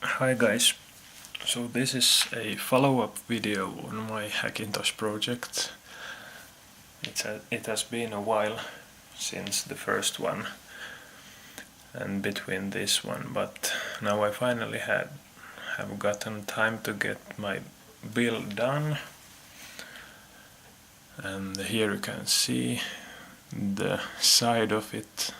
Hi guys, so this is a follow-up video on my Hackintosh project. It has been a while since the first one and between this one, but now I finally have gotten time to get my build done. And here you can see the side of it.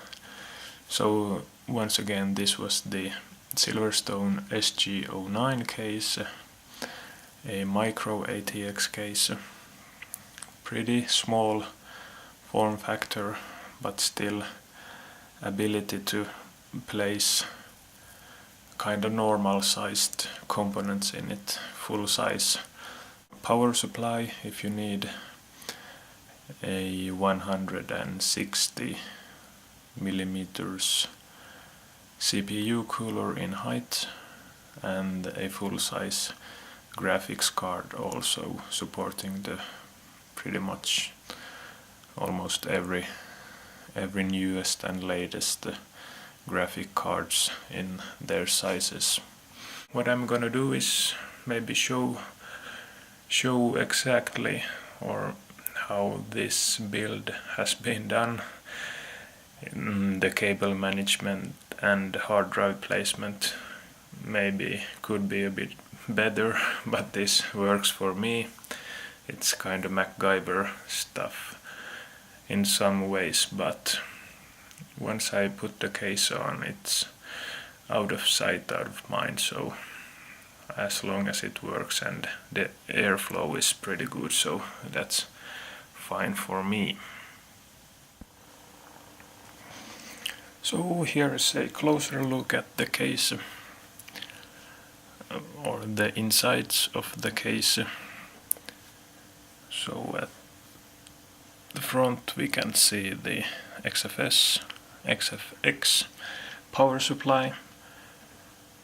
So once again, this was the Silverstone SG09 case, a micro ATX case, pretty small form factor, but still ability to place kind of normal sized components in it, full size power supply if you need a 160 millimeters CPU cooler in height, and a full-size graphics card also supporting the pretty much almost every newest and latest graphic cards in their sizes. What I'm gonna do is maybe show exactly or how this build has been done. The cable management and hard drive placement maybe could be a bit better, but this works for me. It's kind of MacGyver stuff in some ways, but once I put the case on, it's out of sight, out of mind, so as long as it works and the airflow is pretty good, so that's fine for me. So here is a closer look at the case, or the insides of the case. So at the front we can see the XFX power supply,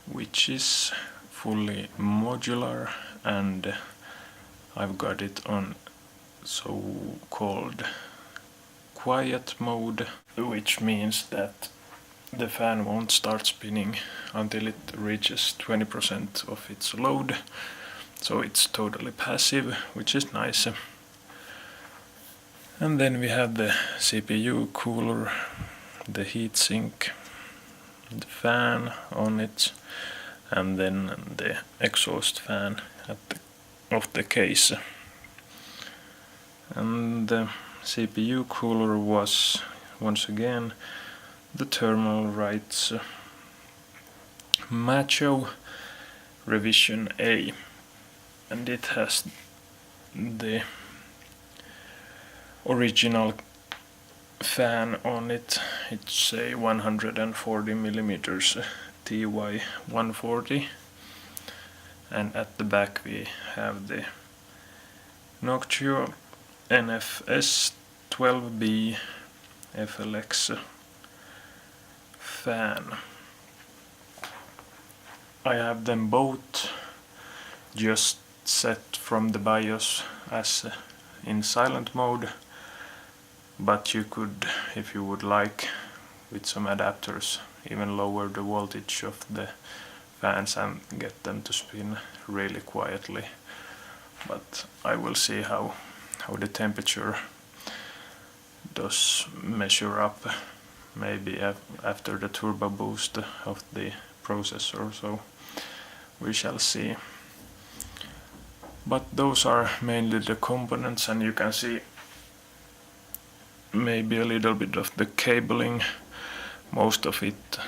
which is fully modular, and I've got it on so-called quiet mode, which means that the fan won't start spinning until it reaches 20% of its load, so it's totally passive, which is nice. And then we have the CPU cooler, the heatsink, the fan on it, and then the exhaust fan of the case. And the CPU cooler was once again the Thermal Rights Macho Revision A, and it has the original fan on it. It's a 140 millimeters TY140, and at the back we have the Noctua NFS 12B FLX fan. I have them both just set from the BIOS as in silent mode, but you could, if you would like, with some adapters, even lower the voltage of the fans and get them to spin really quietly. But I will see how the temperature does measure up, maybe after the turbo boost of the processor, so we shall see. But those are mainly the components, and you can see maybe a little bit of the cabling. Most of it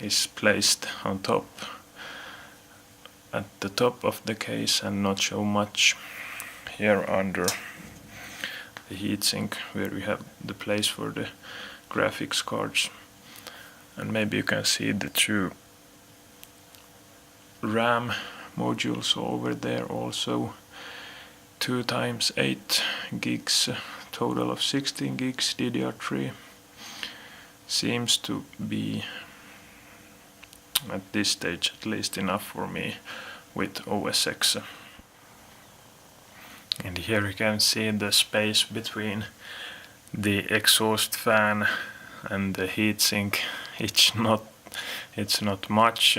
is placed on top, at the top of the case, and not so much here under the heatsink, where we have the place for the graphics cards. And maybe you can see the two RAM modules over there also, 2 × 8 gigs, total of 16 gigs DDR3. Seems to be, at this stage at least, enough for me with OS X. And here you can see the space between the exhaust fan and the heatsink. It's not much,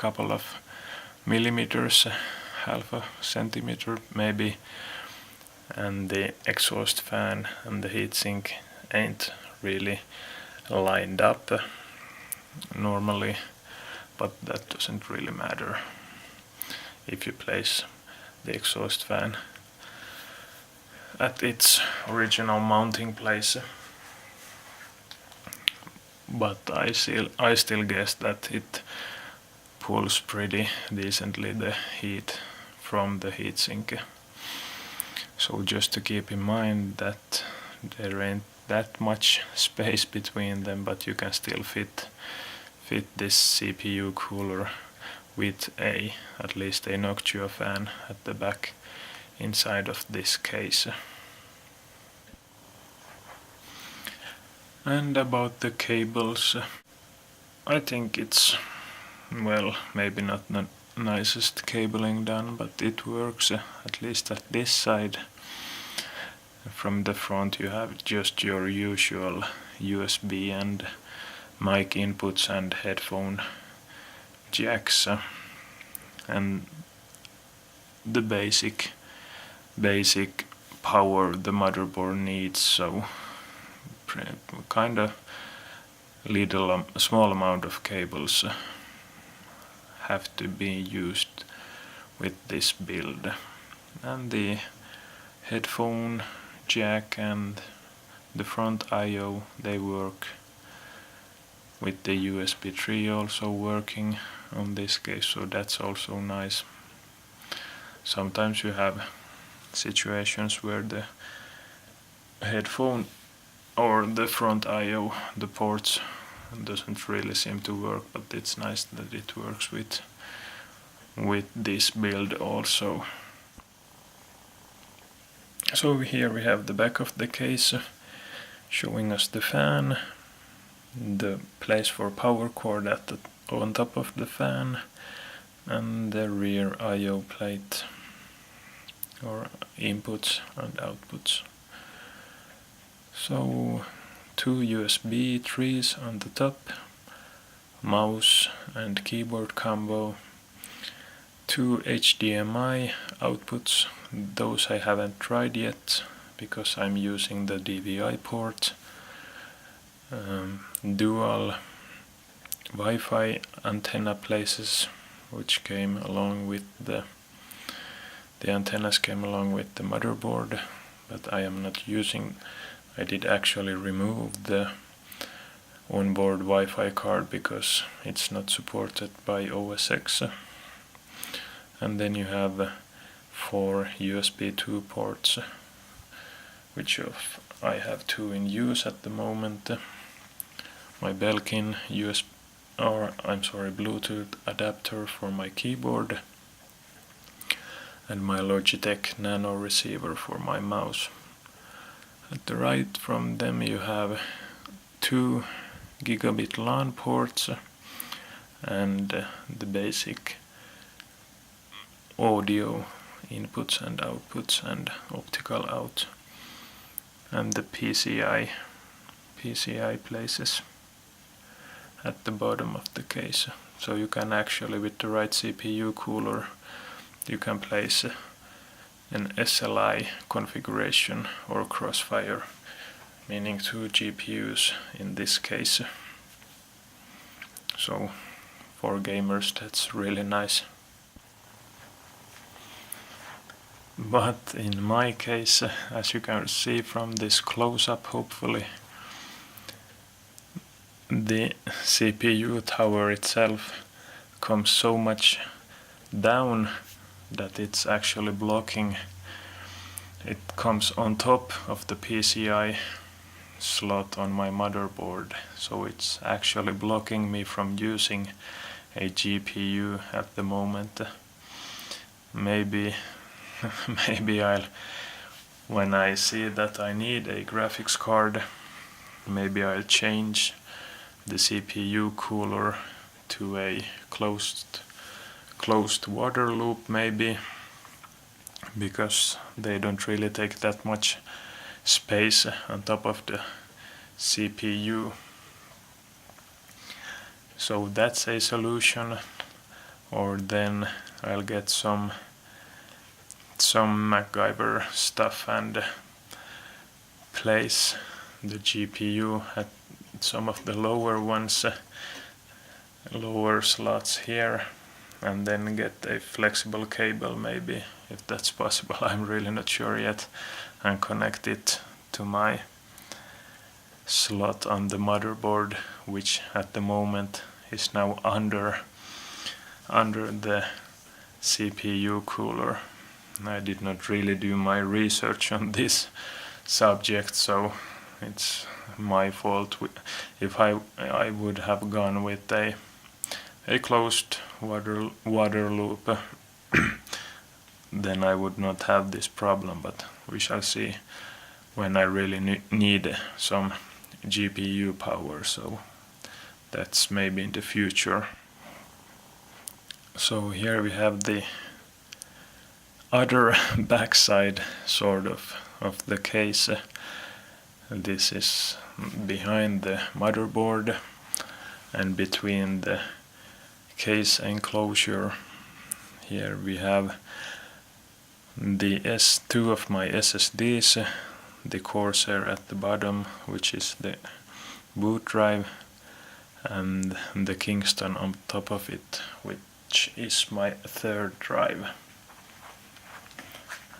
couple of millimeters, half a centimeter maybe, and the exhaust fan and the heatsink ain't really lined up normally, but that doesn't really matter if you place the exhaust fan at its original mounting place. But I still guess that it pulls pretty decently the heat from the heatsink. So just to keep in mind that there ain't that much space between them, but you can still fit this CPU cooler with at least a Noctua fan at the back inside of this case. And about the cables, I think it's, well, maybe not the nicest cabling done, but it works, at least at this side. From the front you have just your usual USB and mic inputs and headphone jacks, and the basic power the motherboard needs, so kinda small amount of cables have to be used with this build. And the headphone jack and the front I/O, they work with the USB 3 also working on this case, so that's also nice. Sometimes you have situations where the headphone or the front I/O, the ports, doesn't really seem to work, but it's nice that it works with this build also. So here we have the back of the case showing us the fan, the place for power cord on top of the fan, and the rear I/O plate or inputs and outputs. So 2 USB 3s on the top, mouse and keyboard combo, 2 HDMI outputs. Those I haven't tried yet because I'm using the DVI port. Dual Wi-Fi antenna places, which came along with the antennas came along with the motherboard, but I am not using. I did actually remove the onboard Wi-Fi card because it's not supported by OS X. And then you have 4 USB 2 ports, which I have 2 in use at the moment. My Belkin Bluetooth adapter for my keyboard, and my Logitech Nano receiver for my mouse. At the right from them you have 2 gigabit LAN ports and the basic audio inputs and outputs and optical out, and the PCI places at the bottom of the case. So you can actually, with the right CPU cooler, you can place an SLI configuration or crossfire, meaning 2 GPUs in this case. So for gamers that's really nice. But in my case, as you can see from this close-up hopefully, the CPU tower itself comes so much down that it's actually blocking. It comes on top of the PCI slot on my motherboard, so it's actually blocking me from using a GPU at the moment. Maybe I'll, when I see that I need a graphics card, maybe I'll change the CPU cooler to a closed water loop maybe, because they don't really take that much space on top of the CPU. So that's a solution. or then I'll get some MacGyver stuff and place the GPU at some of the lower ones, lower slots here, and then get a flexible cable, maybe, if that's possible. I'm really not sure yet, and connect it to my slot on the motherboard, which at the moment is now under the CPU cooler. I did not really do my research on this subject, so it's my fault. If I would have gone with a closed water loop, then I would not have this problem, but we shall see when I really need some GPU power, so that's maybe in the future. So here we have the other backside sort of the case. This is behind the motherboard, and between the case enclosure here we have the two of my SSDs, the Corsair at the bottom, which is the boot drive, and the Kingston on top of it, which is my third drive.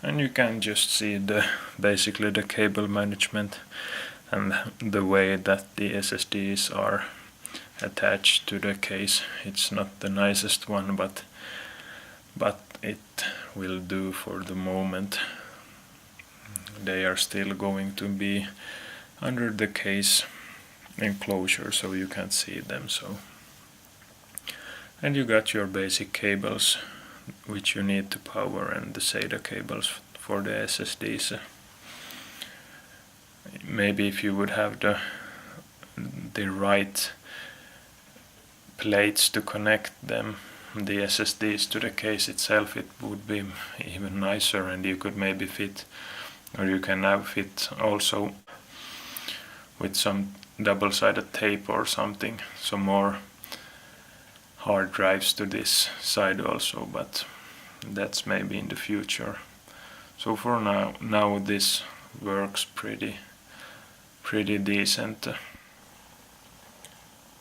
And you can just see basically the cable management and the way that the SSDs are attached to the case. It's not the nicest one, but it will do for the moment. They are still going to be under the case enclosure, so you can't see them. And you got your basic cables which you need to power, and the SATA cables for the SSDs. Maybe if you would have the right plates to connect them, the SSDs, to the case itself, it would be even nicer, and you could maybe fit, or you can now fit also with some double-sided tape or something, some more hard drives to this side also, but that's maybe in the future. So for now this works pretty decent.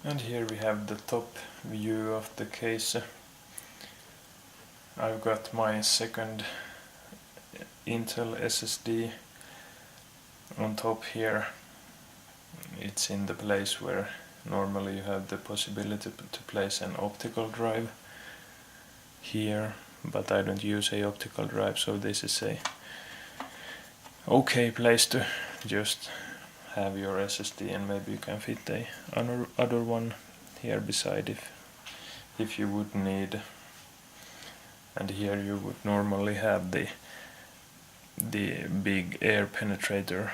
And here we have the top view of the case. I've got my second Intel SSD on top here. It's in the place where normally you have the possibility to place an optical drive here, but I don't use a optical drive, so this is a okay place to just have your SSD, and maybe you can fit a other one here beside if you would need. And here you would normally have the big air penetrator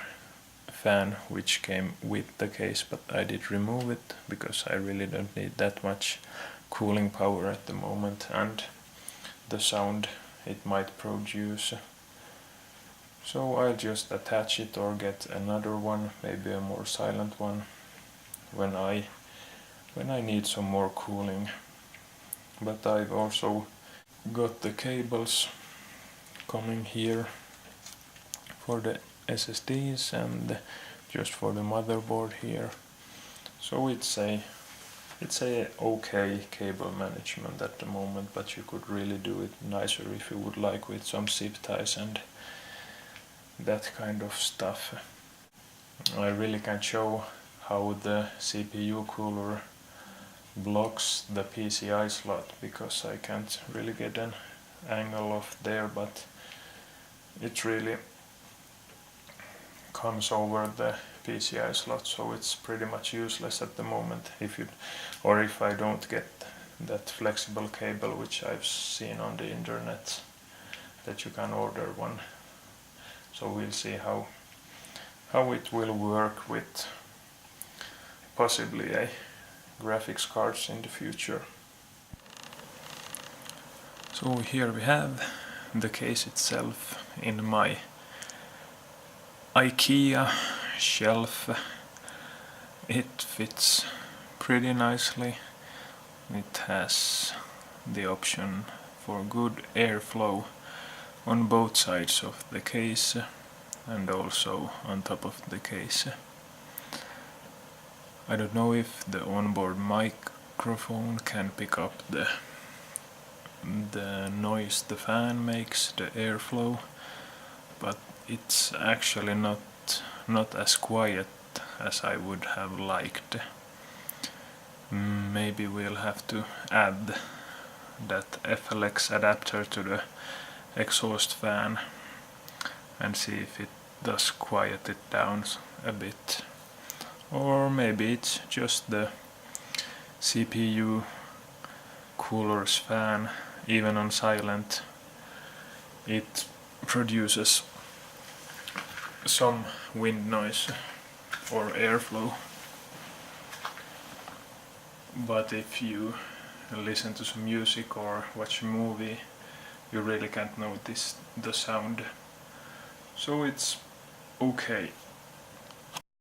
fan which came with the case, but I did remove it because I really don't need that much cooling power at the moment, and the sound it might produce. So I'll just attach it or get another one, maybe a more silent one, when I need some more cooling. But I've also got the cables coming here for the SSDs and just for the motherboard here. So it's a okay cable management at the moment, but you could really do it nicer if you would like, with some zip ties and that kind of stuff. I really can't show how the CPU cooler blocks the PCI slot because I can't really get an angle of there, but it really comes over the PCI slot, so it's pretty much useless at the moment if I don't get that flexible cable which I've seen on the internet that you can order one. So we'll see how it will work with possibly a graphics cards in the future. So here we have the case itself in my IKEA shelf. It fits pretty nicely. It has the option for good airflow on both sides of the case and also on top of the case. I don't know if the onboard microphone can pick up the noise the fan makes, the airflow, but it's actually not as quiet as I would have liked. Maybe we'll have to add that FLX adapter to the exhaust fan and see if it does quiet it down a bit. Or maybe it's just the CPU cooler's fan. Even on silent it produces some wind noise or airflow. But if you listen to some music or watch a movie, you really can't notice the sound. So it's okay.